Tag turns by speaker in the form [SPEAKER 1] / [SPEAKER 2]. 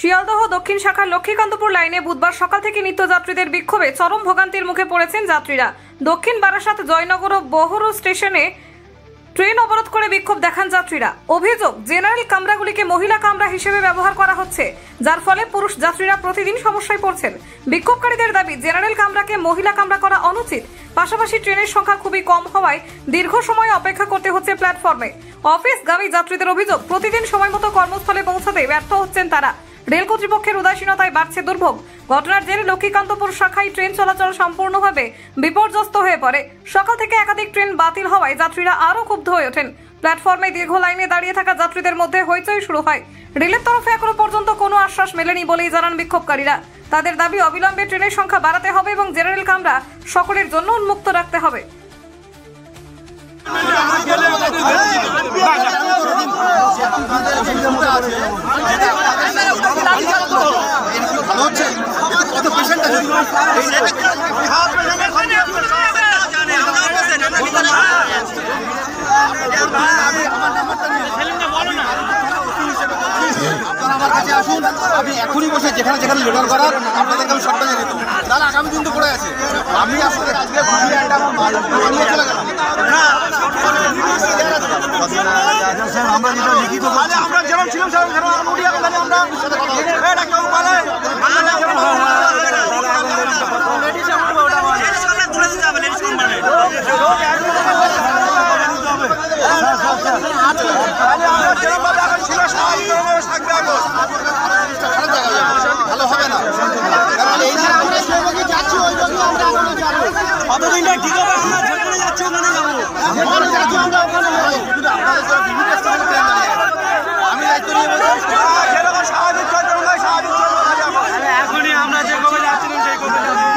[SPEAKER 1] শিয়ালদহ দক্ষিণ শাখার লক্ষ্মীকান্তপুর লাইনে বুধবার সকাল থেকে নিত্যযাত্রীদের বিক্ষোভে চরম ভোগান্তির মুখে পড়েছেন যাত্রীরা। দক্ষিণ বারাসাত, জয়নগর ও বহরু স্টেশনে ট্রেন অবরোধ করে বিক্ষোভ দেখান যাত্রীরা। অভিযোগ, জেনারেল কামরাগুলিকে মহিলা কামরা হিসেবে ব্যবহার করা হচ্ছে, যার ফলে পুরুষ যাত্রীরা প্রতিদিন সমস্যায় পড়ছেন। বিক্ষোভকারীদের দাবি, জেনারেল কামরাকে মহিলা কামরা করা অনুচিত। পাশাপাশি ট্রেনের সংখ্যা খুবই কম হওয়ায় দীর্ঘ সময় অপেক্ষা করতে হচ্ছে প্ল্যাটফর্মে। অফিসগামী যাত্রীদের অভিযোগ, প্রতিদিন সময়মতো কর্মস্থলে পৌঁছাতে ব্যর্থ হচ্ছেন তারা। রেল কর্তৃপক্ষের উদাসীনতায় বাড়ছে দুর্ভোগ। ঘটনার জেরে লক্ষ্মীকান্তপুর শাখায় ট্রেন চলাচল সম্পূর্ণভাবে বিপর্যস্ত হয়ে পড়ে। সকাল থেকে একাধিক ট্রেন বাতিল হওয়ায় যাত্রীরা আরও ক্ষুব্ধ হয়ে ওঠেন। প্ল্যাটফর্মে দীর্ঘ লাইনে দাঁড়িয়ে থাকা যাত্রীদের মধ্যে হইচই শুরু হয়। রেলের তরফে এখনো পর্যন্ত কোনো আশ্বাস মেলেনি বলেই জানান বিক্ষোভকারীরা। তাদের দাবি, অবিলম্বে ট্রেনের সংখ্যা বাড়াতে হবে এবং জেনারেল কামরা সকলের জন্য উন্মুক্ত রাখতে হবে।
[SPEAKER 2] আপনি এখনই বসে যেখানে যেখানে লোডার করার আপনাদেরকে আমি সবটা জানিয়ে দেবো। তাহলে আগামী দিন তো পড়ে আছে। আমি আসলে আজকে নিয়ে চলে গেলাম। আমরা যেটা লিখিত আমরা যেমন ছিলাম ভালো হবে না, কারণ এই যাচ্ছি ওই রকম কতদিনটা ঠিক হবে। আমরা যেখানে যাচ্ছি ওখানে যাবো। আমি এখনই আমরা যে কবে যাচ্ছিলাম সেই কবে দায়িত্ব